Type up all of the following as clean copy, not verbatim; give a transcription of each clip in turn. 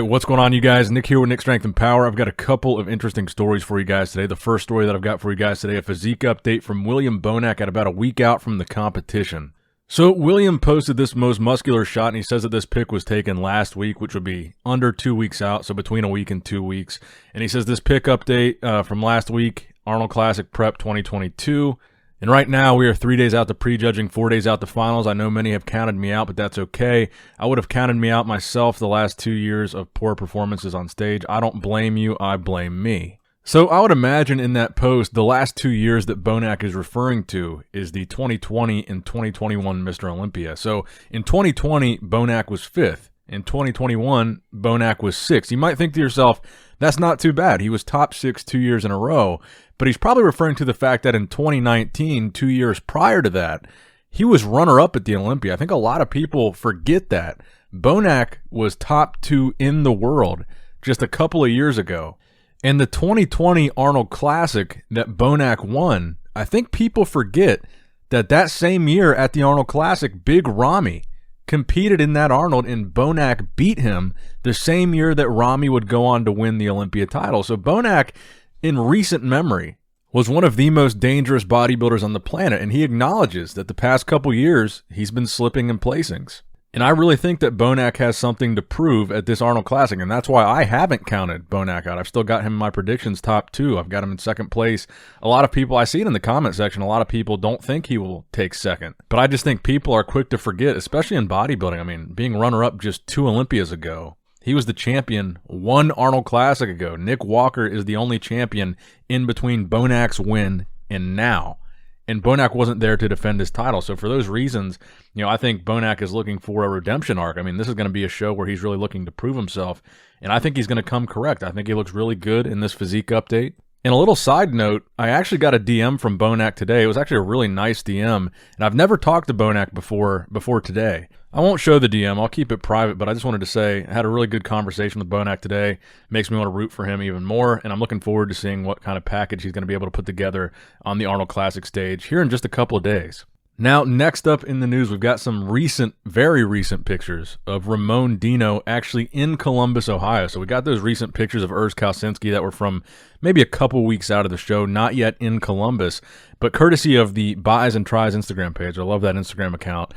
Alright, what's going on, you guys? Nick here with Nick Strength and Power. I've got a couple of interesting stories for you guys today. The first story that I've got for you guys today, a physique update from William Bonac at about a week out from the competition. So William posted this most muscular shot, and he says that this pic was taken last week, which would be under 2 weeks out, so between a week and 2 weeks. And he says this pic update from last week, Arnold Classic Prep 2022. And right now, we are 3 days out to prejudging, 4 days out to finals. I know many have counted me out, but that's okay. I would have counted me out myself the last 2 years of poor performances on stage. I don't blame you, I blame me. So I would imagine in that post, the last 2 years that Bonac is referring to is the 2020 and 2021 Mr. Olympia. So in 2020, Bonac was 5th. In 2021, Bonac was 6th. You might think to yourself, that's not too bad. He was top 6 2 years in a row. But he's probably referring to the fact that in 2019, 2 years prior to that, he was runner-up at the Olympia. I think a lot of people forget that. Bonac was top 2 in the world just a couple of years ago. And the 2020 Arnold Classic that Bonac won, I think people forget that that same year at the Arnold Classic, Big Ramy competed in that Arnold, and Bonac beat him the same year that Ramy would go on to win the Olympia title. So Bonac, in recent memory, was one of the most dangerous bodybuilders on the planet, and he acknowledges that the past couple years he's been slipping in placings. And I really think that Bonac has something to prove at this Arnold Classic, and that's why I haven't counted Bonac out. I've still got him in my predictions top 2. I've got him in second place. A lot of people, I see it in the comment section, a lot of people don't think he will take second. But I just think people are quick to forget, especially in bodybuilding. I mean, being runner-up just 2 Olympias ago. He was the champion 1 Arnold Classic ago. Nick Walker is the only champion in between Bonac's win and now. And Bonac wasn't there to defend his title. So for those reasons, I think Bonac is looking for a redemption arc. I mean, this is going to be a show where he's really looking to prove himself. And I think he's going to come correct. I think he looks really good in this physique update. And a little side note, I actually got a DM from Bonac today. It was actually a really nice DM. And I've never talked to Bonac before today. I won't show the DM. I'll keep it private, but I just wanted to say I had a really good conversation with Bonac today. Makes me want to root for him even more, and I'm looking forward to seeing what kind of package he's going to be able to put together on the Arnold Classic stage here in just a couple of days. Now, next up in the news, we've got some very recent pictures of Ramon Dino actually in Columbus, Ohio. So we got those recent pictures of Urs Kausinski that were from maybe a couple weeks out of the show, not yet in Columbus, but courtesy of the Buys and Tries Instagram page. I love that Instagram account.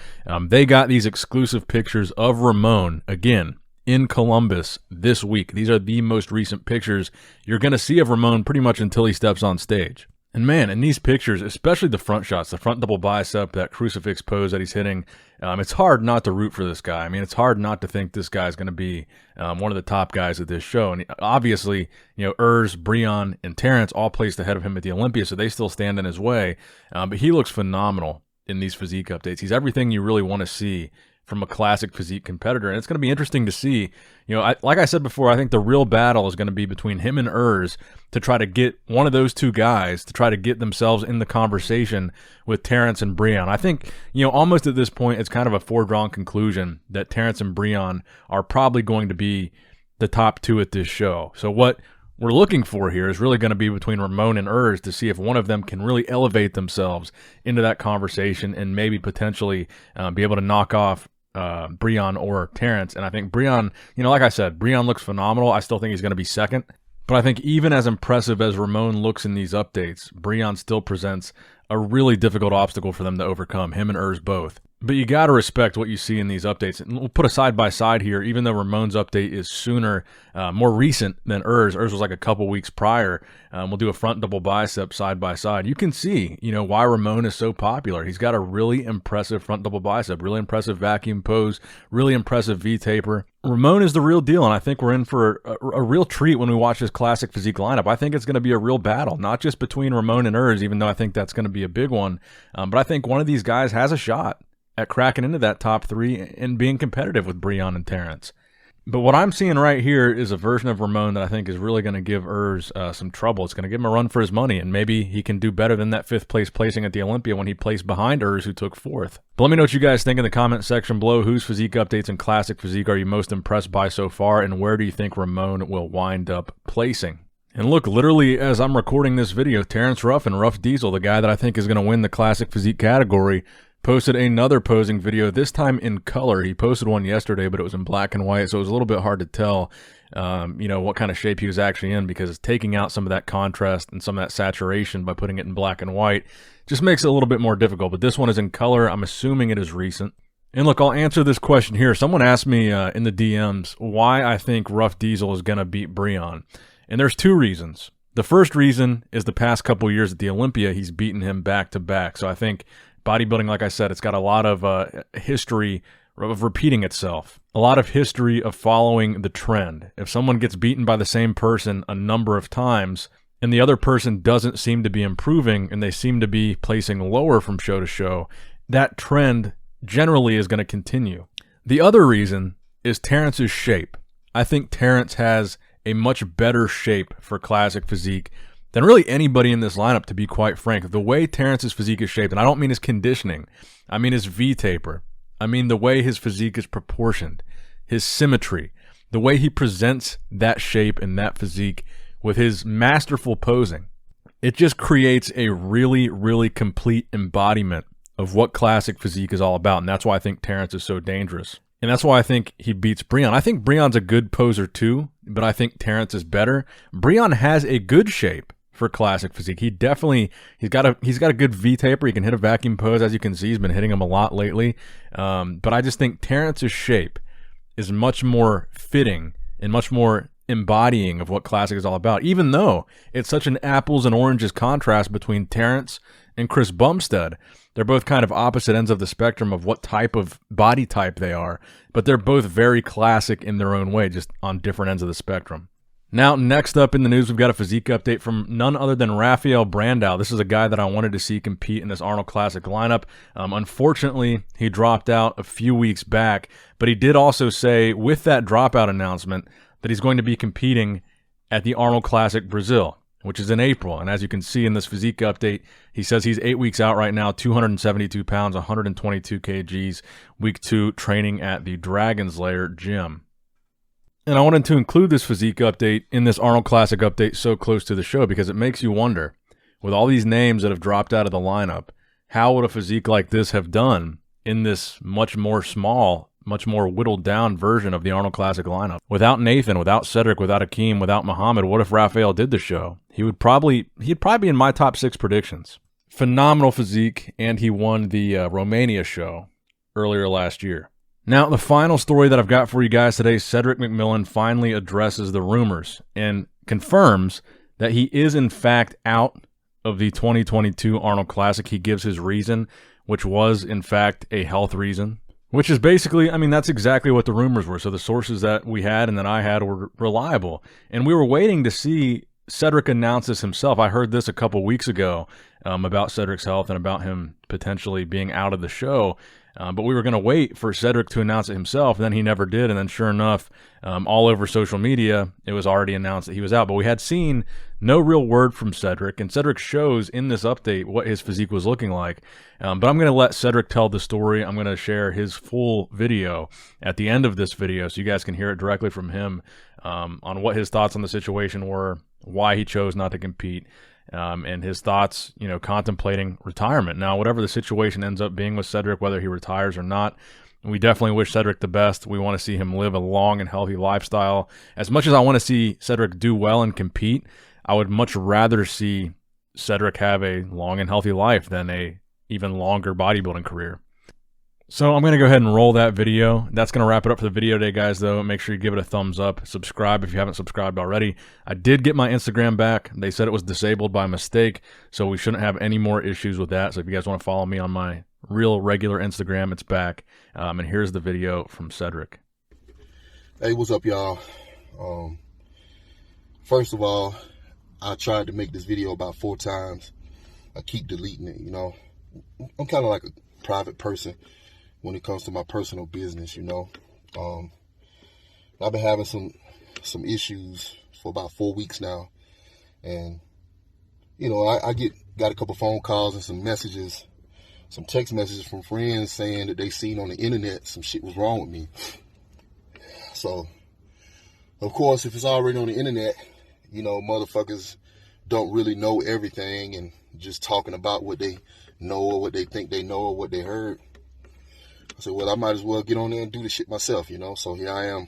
They got these exclusive pictures of Ramon, again, in Columbus this week. These are the most recent pictures you're going to see of Ramon pretty much until he steps on stage. And man, in these pictures, especially the front shots, the front double bicep, that crucifix pose that he's hitting, it's hard not to root for this guy. I mean, it's hard not to think this guy's going to be one of the top guys at this show. And obviously, Urs, Breon, and Terrence all placed ahead of him at the Olympia, so they still stand in his way. But he looks phenomenal in these physique updates. He's everything you really want to see from a classic physique competitor. And it's going to be interesting to see. Like I said before, I think the real battle is going to be between him and Urs to try to get one of those two guys to try to get themselves in the conversation with Terrence and Breon. I think, almost at this point, it's kind of a foregone conclusion that Terrence and Breon are probably going to be the top 2 at this show. So what we're looking for here is really going to be between Ramon and Urs to see if one of them can really elevate themselves into that conversation and maybe potentially be able to knock off Breon or Terrence. And I think Breon, like I said, Breon looks phenomenal. I still think he's going to be second. But I think even as impressive as Ramon looks in these updates, Breon still presents a really difficult obstacle for them to overcome, him and Urs both. But you got to respect what you see in these updates. And we'll put a side-by-side here, even though Ramon's update is sooner, more recent than Urs. Urs was like a couple weeks prior. We'll do a front double bicep side-by-side. You can see, why Ramon is so popular. He's got a really impressive front double bicep, really impressive vacuum pose, really impressive V-taper. Ramon is the real deal, and I think we're in for a real treat when we watch this classic physique lineup. I think it's going to be a real battle, not just between Ramon and Urs, even though I think that's going to be a big one. But I think one of these guys has a shot at cracking into that top 3 and being competitive with Breon and Terrence. But what I'm seeing right here is a version of Ramon that I think is really going to give Urs some trouble. It's going to give him a run for his money, and maybe he can do better than that 5th place placing at the Olympia when he placed behind Urs, who took 4th. But let me know what you guys think in the comment section below. Whose physique updates and classic physique are you most impressed by so far, and where do you think Ramon will wind up placing? And look, literally as I'm recording this video, Terrence Ruff and Ruff Diesel, the guy that I think is going to win the classic physique category, posted another posing video, this time in color. He posted one yesterday, but it was in black and white, so it was a little bit hard to tell, what kind of shape he was actually in, because taking out some of that contrast and some of that saturation by putting it in black and white just makes it a little bit more difficult. But this one is in color. I'm assuming it is recent. And look, I'll answer this question here. Someone asked me in the DMs why I think Ruff Diesel is going to beat Breon. And there's two reasons. The first reason is the past couple years at the Olympia, he's beaten him back to back. So I think bodybuilding, like I said, it's got a lot of history of repeating itself. A lot of history of following the trend. If someone gets beaten by the same person a number of times, and the other person doesn't seem to be improving, and they seem to be placing lower from show to show, that trend generally is going to continue. The other reason is Terrence's shape. I think Terrence has a much better shape for classic physique than really anybody in this lineup, to be quite frank. The way Terrence's physique is shaped, and I don't mean his conditioning, I mean his V-taper. I mean the way his physique is proportioned, his symmetry, the way he presents that shape and that physique with his masterful posing. It just creates a really, really complete embodiment of what classic physique is all about, and that's why I think Terrence is so dangerous. And that's why I think he beats Breon. I think Breon's a good poser too, but I think Terrence is better. Breon has a good shape for classic physique. He's got a good V-taper. He can hit a vacuum pose. As you can see, he's been hitting them a lot lately. But I just think Terrence's shape is much more fitting and much more embodying of what classic is all about, even though it's such an apples and oranges contrast between Terrence and Chris Bumstead. They're both kind of opposite ends of the spectrum of what type of body type they are, but they're both very classic in their own way, just on different ends of the spectrum. Now, next up in the news, we've got a physique update from none other than Rafael Brandao. This is a guy that I wanted to see compete in this Arnold Classic lineup. Unfortunately, he dropped out a few weeks back, but he did also say with that dropout announcement that he's going to be competing at the Arnold Classic Brazil, which is in April. And as you can see in this physique update, he says he's 8 weeks out right now, 272 pounds, 122 kgs, week 2, training at the Dragon's Lair gym. And I wanted to include this physique update in this Arnold Classic update so close to the show because it makes you wonder, with all these names that have dropped out of the lineup, how would a physique like this have done in this much more small, much more whittled down version of the Arnold Classic lineup? Without Nathan, without Cedric, without Akeem, without Muhammad, what if Rafael did the show? He'd probably be in my top 6 predictions. Phenomenal physique, and he won the Romania show earlier last year. Now, the final story that I've got for you guys today, Cedric McMillan finally addresses the rumors and confirms that he is in fact out of the 2022 Arnold Classic. He gives his reason, which was in fact a health reason. Which is basically, that's exactly what the rumors were. So the sources that we had and that I had were reliable. And we were waiting to see Cedric announce this himself. I heard this a couple weeks ago about Cedric's health and about him potentially being out of the show. But we were going to wait for Cedric to announce it himself. And then he never did. And then sure enough, all over social media, it was already announced that he was out. But we had seen no real word from Cedric. And Cedric shows in this update what his physique was looking like. But I'm going to let Cedric tell the story. I'm going to share his full video at the end of this video so you guys can hear it directly from him on what his thoughts on the situation were, why he chose not to compete, and his thoughts, contemplating retirement. Now, whatever the situation ends up being with Cedric, whether he retires or not, we definitely wish Cedric the best. We want to see him live a long and healthy lifestyle. As much as I want to see Cedric do well and compete, I would much rather see Cedric have a long and healthy life than a even longer bodybuilding career. So I'm going to go ahead and roll that video. That's going to wrap it up for the video today, guys, though. Make sure you give it a thumbs up. Subscribe if you haven't subscribed already. I did get my Instagram back. They said it was disabled by mistake, so we shouldn't have any more issues with that. So if you guys want to follow me on my real regular Instagram, it's back. And here's the video from Cedric. Hey, what's up, y'all? First of all, I tried to make this video about 4 times. I keep deleting it, I'm kind of like a private person when it comes to my personal business, I've been having some issues for about 4 weeks now. And, I got a couple phone calls and some messages, some text messages from friends saying that they seen on the internet some shit was wrong with me. So, of course, if it's already on the internet, motherfuckers don't really know everything, and just talking about what they know or what they think they know or what they heard. I said, well, I might as well get on there and do the shit myself, you know. So here I am.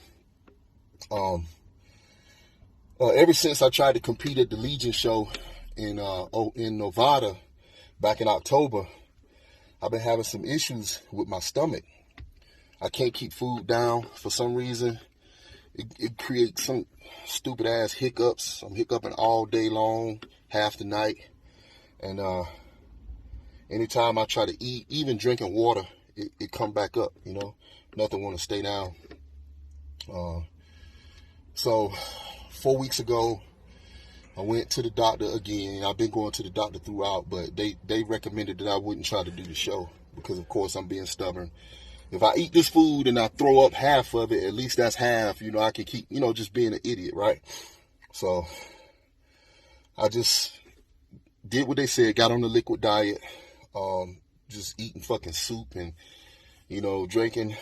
Ever since I tried to compete at the Legion show in Nevada back in October, I've been having some issues with my stomach. I can't keep food down for some reason. It creates some stupid ass hiccups. I'm hiccuping all day long, half the night. And anytime I try to eat, even drinking water, it come back up, you know. Nothing want to stay down. So 4 weeks ago, I went to the doctor again. I've been going to the doctor throughout, but they recommended that I wouldn't try to do the show because, of course, I'm being stubborn. If I eat this food and I throw up half of it, at least that's half, you know, I can keep, you know, just being an idiot, right? So I just did what they said, got on the liquid diet, just eating fucking soup and, you know, drinking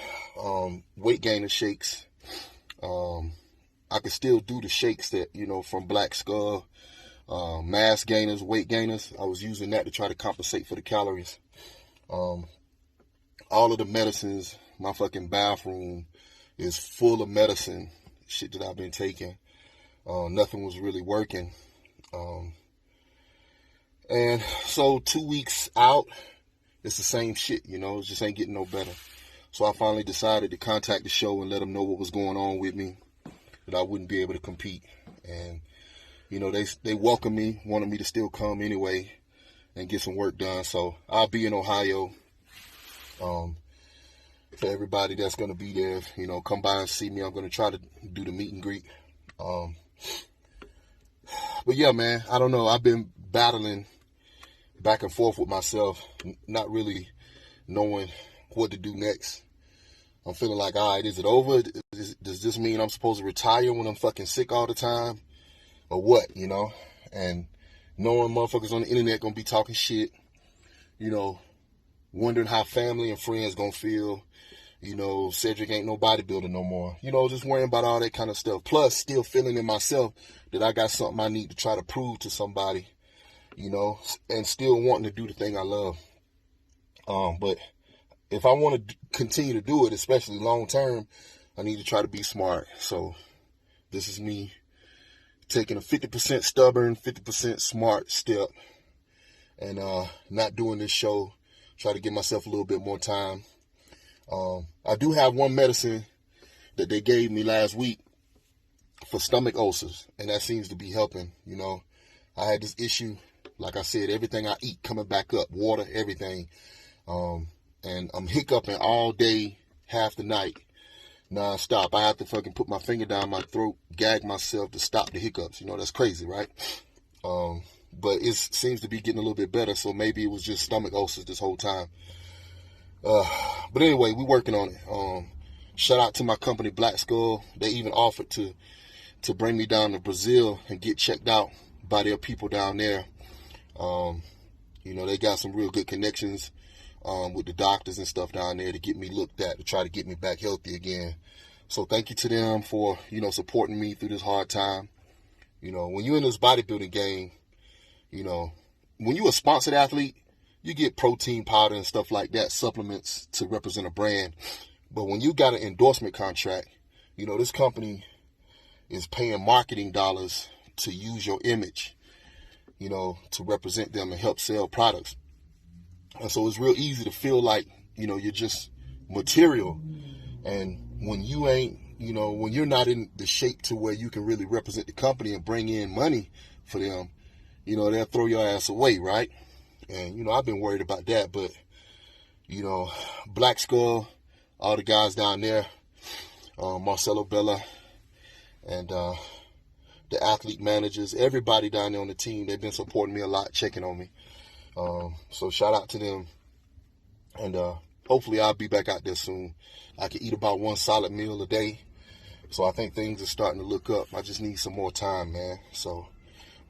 weight gainer shakes. I could still do the shakes that, you know, from Black Skull, mass gainers, weight gainers. I was using that to try to compensate for the calories. All of the medicines, my fucking bathroom is full of medicine, shit that I've been taking. Nothing was really working. And so 2 weeks out, it's the same shit, you know, it just ain't getting no better. So I finally decided to contact the show and let them know what was going on with me, that I wouldn't be able to compete. And, you know, they welcomed me, wanted me to still come anyway and get some work done. So I'll be in Ohio. For everybody that's going to be there, you know, come by and see me. I'm going to try to do the meet and greet. But yeah, man, I don't know. I've been battling back and forth with myself, not really knowing what to do next. I'm feeling like, all right, is it over? Does this mean I'm supposed to retire when I'm fucking sick all the time? Or what, you know? And knowing motherfuckers on the internet going to be talking shit, you know, wondering how family and friends going to feel. You know, Cedric ain't no bodybuilder no more. You know, just worrying about all that kind of stuff. Plus, still feeling in myself that I got something I need to try to prove to somebody, you know, and still wanting to do the thing I love. But if I want to continue to do it, especially long term, I need to try to be smart. So this is me taking a 50% stubborn, 50% smart step and not doing this show. Try to give myself a little bit more time. I do have one medicine that they gave me last week for stomach ulcers, and that seems to be helping. You know, I had this issue, like I said, everything I eat coming back up, water, everything. And I'm hiccuping all day, half the night, non-stop. I have to fucking put my finger down my throat, gag myself to stop the hiccups. You know, that's crazy, right? But it seems to be getting a little bit better, so maybe it was just stomach ulcers this whole time. But anyway, we're working on it. Shout out to my company, Black Skull. They even offered to bring me down to Brazil and get checked out by their people down there. You know, they got some real good connections with the doctors and stuff down there to get me looked at, to try to get me back healthy again. So thank you to them for, you know, supporting me through this hard time. You know, when you're in this bodybuilding game, you know, when you're a sponsored athlete, you get protein powder and stuff like that, supplements to represent a brand. But when you got an endorsement contract, you know, this company is paying marketing dollars to use your image, you know, to represent them and help sell products. And so it's real easy to feel like, you know, you're just material. And when you ain't, you know, when you're not in the shape to where you can really represent the company and bring in money for them, you know, they'll throw your ass away, right? And, you know, I've been worried about that, but, you know, Black Skull, all the guys down there, Marcelo Bella, and the athlete managers, everybody down there on the team, they've been supporting me a lot, checking on me. So shout out to them. And hopefully I'll be back out there soon. I can eat about one solid meal a day. So I think things are starting to look up. I just need some more time, man. So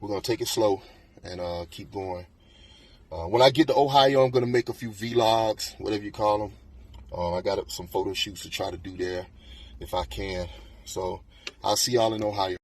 we're going to take it slow and keep going. When I get to Ohio, I'm going to make a few vlogs, whatever you call them. I got some photo shoots to try to do there if I can. So I'll see y'all in Ohio.